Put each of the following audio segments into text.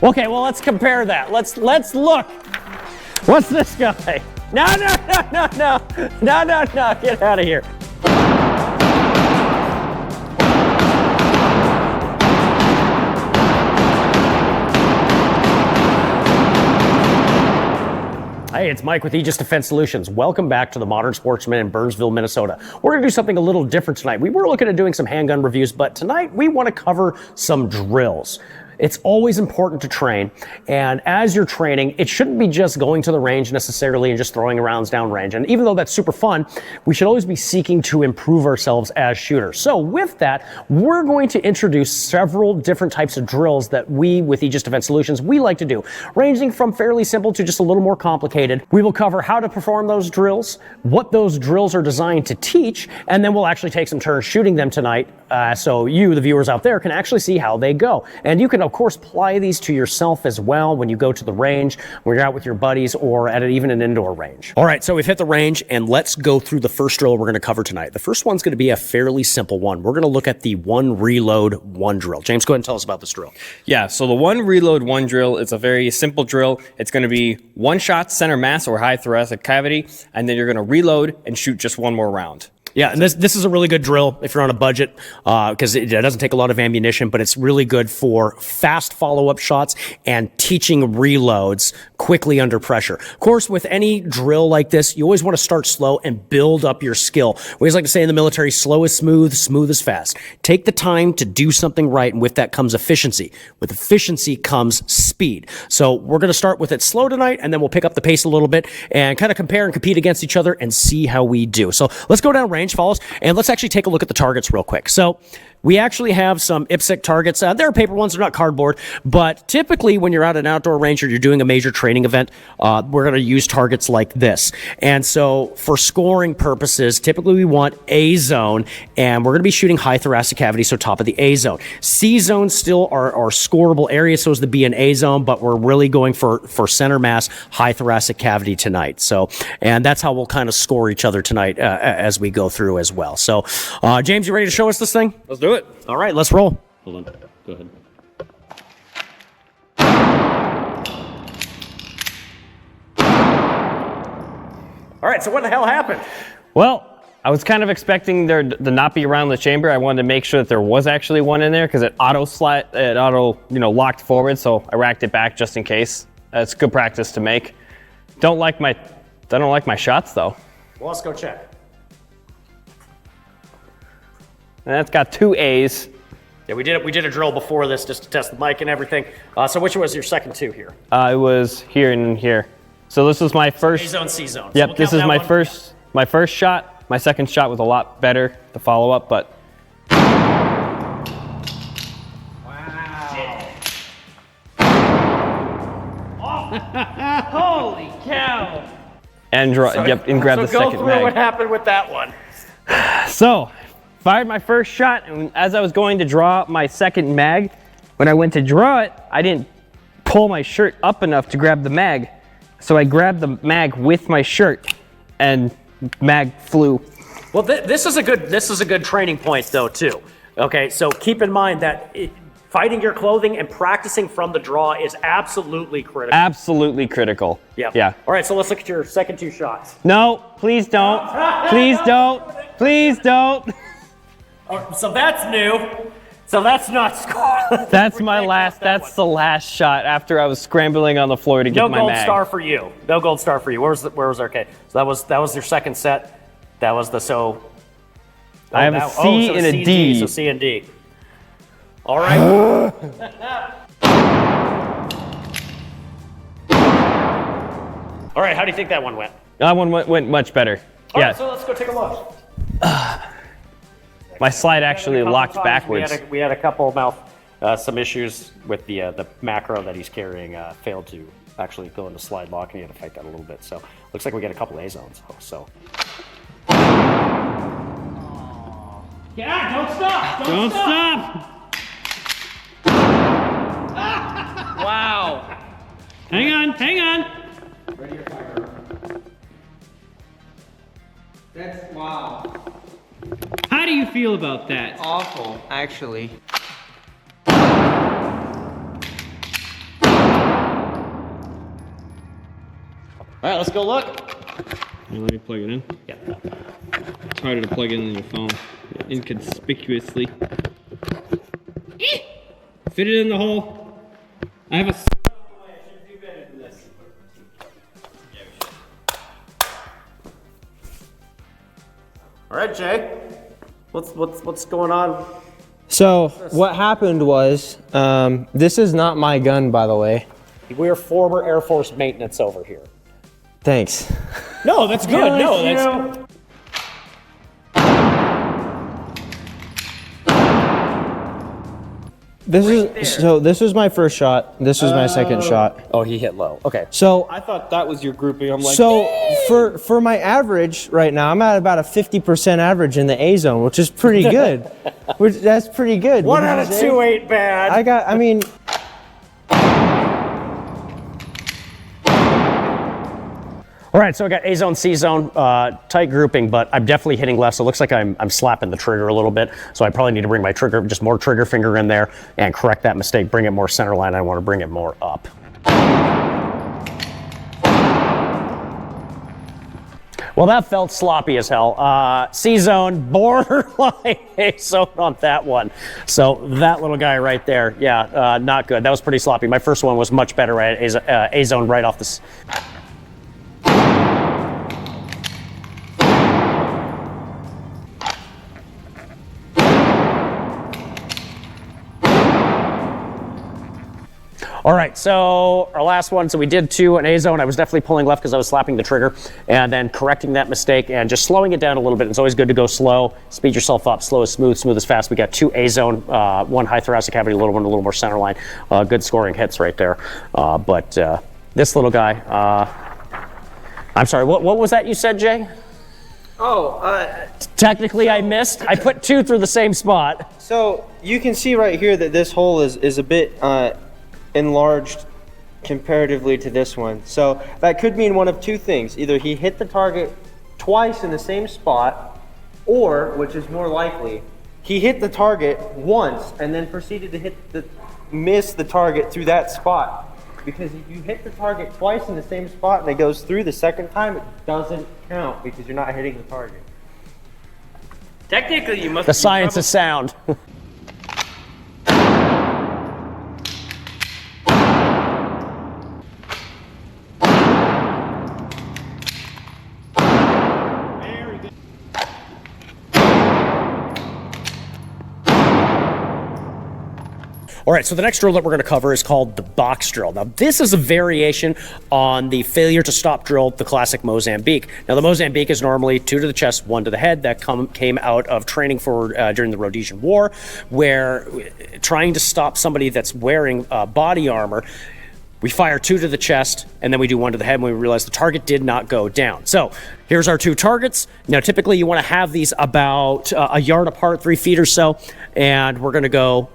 Okay, well, let's compare that. Let's look. What's this guy? No, get out of here. Hey, it's Mike with Aegis Defense Solutions. Welcome back to the Modern Sportsman in Burnsville, Minnesota. We're gonna do something a little different tonight. We were looking at doing some handgun reviews, but tonight we wanna cover some drills. It's always important to train, and as you're training, it shouldn't be just going to the range necessarily and just throwing rounds down range. And even though that's super fun, we should always be seeking to improve ourselves as shooters. So with that, we're going to introduce several different types of drills that we, with Aegis Defense Solutions, we like to do, ranging from fairly simple to just a little more complicated. We will cover how to perform those drills, what those drills are designed to teach, and then we'll actually take some turns shooting them tonight, so you, the viewers out there, can actually see how they go. And you can, of course, apply these to yourself as well when you go to the range, when you're out with your buddies, or at even an indoor range. All right, so we've hit the range, and let's go through the first drill we're going to cover tonight. The first one's going to be a fairly simple one. We're going to look at the one reload, one drill. James, go ahead and tell us about this drill. Yeah, so the one reload, one drill is a very simple drill. It's going to be one shot, center mass or high thoracic cavity, and then you're going to reload and shoot just one more round. Yeah, and this is a really good drill if you're on a budget, because it doesn't take a lot of ammunition, but it's really good for fast follow-up shots and teaching reloads quickly under pressure. Of course, with any drill like this, you always want to start slow and build up your skill. We always like to say in the military, slow is smooth, smooth is fast. Take the time to do something right, and with that comes efficiency. With efficiency comes speed. So we're going to start with it slow tonight, and then we'll pick up the pace a little bit and kind of compare and compete against each other and see how we do. So let's go down range follows, and let's actually take a look at the targets real quick. So we actually have some IPSC targets. They're paper ones, they're not cardboard, but typically when you're at an outdoor range or you're doing a major training event, we're going to use targets like this. And so for scoring purposes, typically we want A zone, and we're going to be shooting high thoracic cavity, so top of the A zone. C zone still are scoreable areas, so is the B and A zone, but we're really going for center mass, high thoracic cavity tonight. So, and that's how we'll kind of score each other tonight as we go through as well. So, James, you ready to show us this thing? Let's do it. All right, let's roll. Hold on. Go ahead. All right, so what the hell happened? Well, I was kind of expecting there to not be around the chamber. I wanted to make sure that there was actually one in there because it locked forward, so I racked it back just in case. It's good practice to make. I don't like my shots though. Well, let's go check. And that's got 2 A's. Yeah, we did a drill before this just to test the mic and everything. So which was your second two here? It was here and here. So this was my first. A zone, C zone. Yep, so we'll this is my first shot. My second shot was a lot better to follow up, but. Wow. Holy cow! And grab the second mag. So go through what happened with that one. So, fired my first shot, and as I was going to draw my second mag, when I went to draw it, I didn't pull my shirt up enough to grab the mag. So I grabbed the mag with my shirt, and mag flew. Well, this is a good training point though too. Okay, so keep in mind that fighting your clothing and practicing from the draw is absolutely critical. Absolutely critical. Yeah. Yeah. All right, so let's look at your second two shots. No, please don't. Please don't. Please don't. So that's new. So that's not score. That's my last. That's the last shot after I was scrambling on the floor to get my mag. No gold star for you. No gold star for you. Where was our okay? So that was your second set. That was the so. I have a C and a D. So C and D. All right. All right. How do you think that one went? That one went much better. All yeah. right, so let's go take a look. My slide actually locked backwards. We had a couple some issues with the macro that he's carrying. Failed to actually go into slide lock, and he had to fight that a little bit. So looks like we get a couple A zones. So. Yeah, don't stop! Don't stop! Wow. Hang on. That's wow. How do you feel about that? Awful, actually. All right, let's go look. Here, let me plug it in. Yeah. It's harder to plug in than your phone. Inconspicuously. Fit it in the hole. I have a. All right, Jay. What's going on? So what happened was, this is not my gun, by the way. We're former Air Force maintenance over here. Thanks. No, that's good. No, that's. This was my first shot. This was my second shot. Oh, he hit low. Okay. So I thought that was your grouping. I'm like, for my average right now, I'm at about a 50% average in the A zone, which is pretty good. That's pretty good. 1 out of 2 ain't bad. I mean. All right, so I got A zone, C zone, tight grouping, but I'm definitely hitting left. So it looks like I'm slapping the trigger a little bit. So I probably need to bring my trigger, just more trigger finger in there and correct that mistake. Bring it more center line. I want to bring it more up. Well, that felt sloppy as hell. C zone, borderline A zone on that one. So that little guy right there, yeah, not good. That was pretty sloppy. My first one was much better at A zone right off the. All right, so our last one, so we did 2 in A zone. I was definitely pulling left because I was slapping the trigger and then correcting that mistake and just slowing it down a little bit. It's always good to go slow, speed yourself up, slow is smooth, smooth is fast. We got 2 A zone, 1 high thoracic cavity, little one, a little more center line. Good scoring hits right there. But this little guy, I'm sorry, what was that you said, Jay? Technically I missed. I put 2 through the same spot. So you can see right here that this hole is a bit enlarged comparatively to this one. So that could mean one of 2 things. Either he hit the target twice in the same spot, or, which is more likely, he hit the target once and then proceeded to miss the target through that spot. Because if you hit the target twice in the same spot and it goes through the second time, it doesn't count because you're not hitting the target. technically you must. The science is sound. All right, so the next drill that we're going to cover is called the box drill. Now, this is a variation on the failure to stop drill, the classic Mozambique. Now, the Mozambique is normally 2 to the chest, 1 to the head. That came out of training for during the Rhodesian War, where trying to stop somebody that's wearing body armor, we fire 2 to the chest, and then we do 1 to the head, and we realize the target did not go down. So here's our 2 targets. Now, typically, you want to have these about a yard apart, 3 feet or so, and we're going to go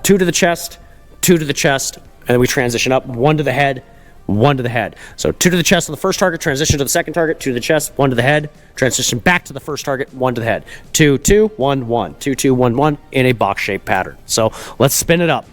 2 to the chest, 2 to the chest, and then we transition up, 1 to the head, 1 to the head. So 2 to the chest on the first target, transition to the second target, 2 to the chest, 1 to the head, transition back to the first target, 1 to the head. 2, 2, 1, 1, 2, 2, 1, 1 in a box-shaped pattern. So let's spin it up.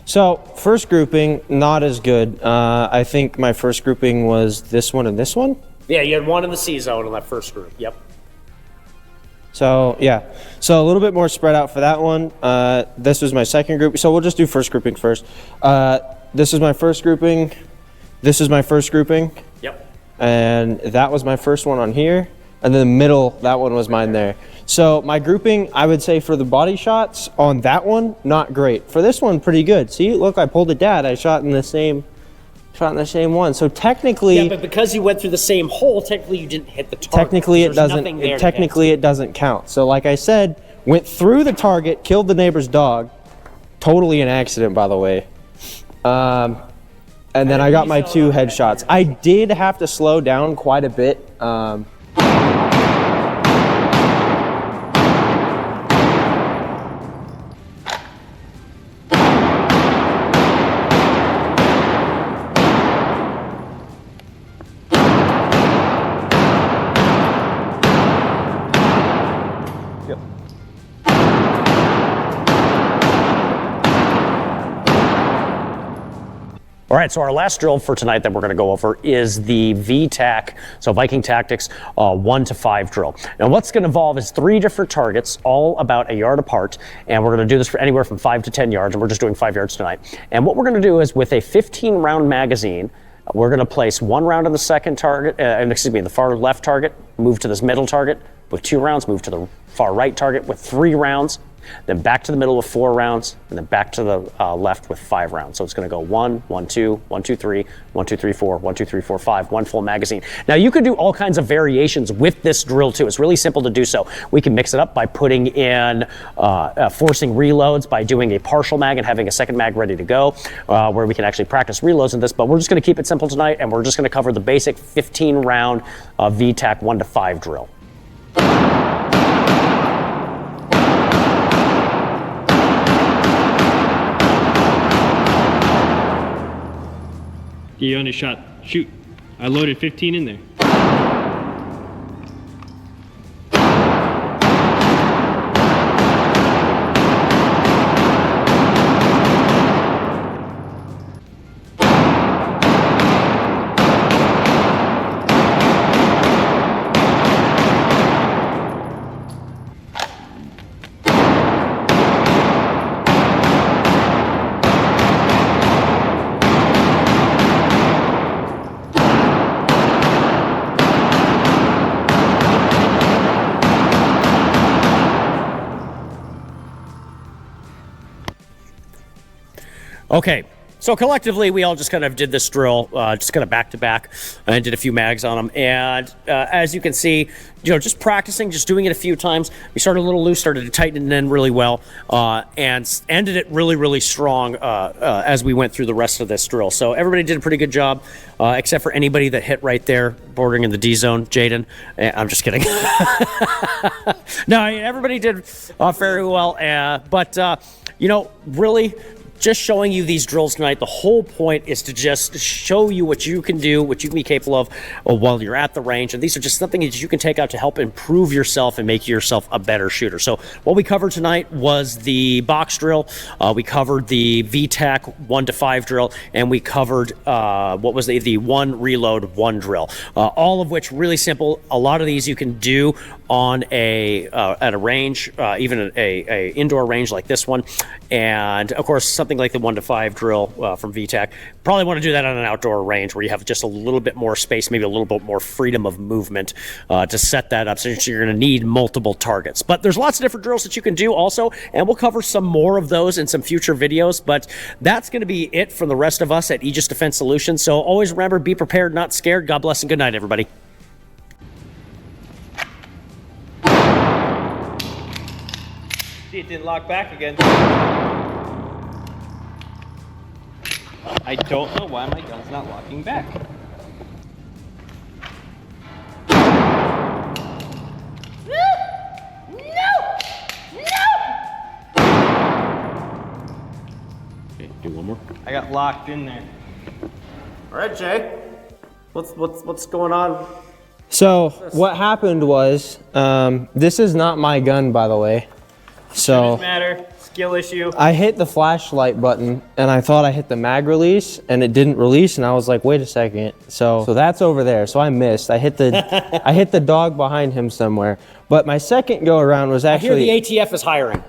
So first grouping, not as good. I think my first grouping was this one and this one. Yeah, you had 1 in the C zone in that first group. Yep. So yeah, so a little bit more spread out for that one. This was my second group. So we'll just do first grouping first. This is my first grouping. This is my first grouping. Yep. And that was my first one on here. And then the middle, that one was mine there. So my grouping, I would say for the body shots on that one, not great. For this one, pretty good. See, look, I pulled a dad. I shot in the same one. So technically, Yeah, but because you went through the same hole, technically you didn't hit the target. technically it There's nothing there doesn't. to Technically, it doesn't count. So like I said, went through the target, killed the neighbor's dog. Totally an accident, by the way. And then I got my 2 headshots. I did have to slow down quite a bit. All right, so our last drill for tonight that we're going to go over is the VTAC, so Viking Tactics 1 to 5 drill. Now what's going to involve is 3 different targets, all about a yard apart, and we're going to do this for anywhere from 5 to 10 yards, and we're just doing 5 yards tonight. And what we're going to do is with a 15-round magazine, we're going to place 1 round on the second target, the far left target, move to this middle target with 2 rounds, move to the far right target with 3 rounds, then back to the middle with 4 rounds, and then back to the left with 5 rounds. So it's going to go 1, 1, 2, 1, 2, 3, 1, 2, 3, 4, 1, 2, 3, 4, 5, 1 full magazine. Now you could do all kinds of variations with this drill too. It's really simple to do so. We can mix it up by putting in forcing reloads, by doing a partial mag and having a second mag ready to go, where we can actually practice reloads in this. But we're just going to keep it simple tonight, and we're just going to cover the basic 15-round VTAC 1 to 5 drill. You only shot. Shoot. I loaded 15 in there. Okay, so collectively we all just kind of did this drill, just kind of back to back, and did a few mags on them. And as you can see, just practicing, just doing it a few times. We started a little loose, started to tighten it in really well, and ended it really, really strong as we went through the rest of this drill. So everybody did a pretty good job, except for anybody that hit right there, bordering in the D zone, Jaden. I'm just kidding. No, everybody did very well, but really, just showing you these drills tonight, the whole point is to just show you what you can do, what you can be capable of while you're at the range. And these are just something that you can take out to help improve yourself and make yourself a better shooter. So what we covered tonight was the box drill. We covered the VTAC 1 to 5 drill, and we covered what was the 1 reload 1 drill. All of which really simple. A lot of these you can do on at a range, even a indoor range like this one. And of course, something like the 1 to 5 drill from VTAC. Probably want to do that on an outdoor range where you have just a little bit more space, maybe a little bit more freedom of movement to set that up, since you're going to need multiple targets. But there's lots of different drills that you can do also, and we'll cover some more of those in some future videos. But that's going to be it from the rest of us at Aegis Defense Solutions. So always remember, be prepared, not scared. God bless and good night, everybody. See, it didn't lock back again. I don't know why my gun's not locking back. Okay, do one more. I got locked in there. All right, Jay. What's going on? So what happened was, this is not my gun, by the way. So Doesn't matter. Skill issue. I hit the flashlight button and I thought I hit the mag release and it didn't release, and I was like, wait a second. So that's over there. So I missed. I hit the I hit the dog behind him somewhere. But my second go around was I actually hear the ATF is hiring.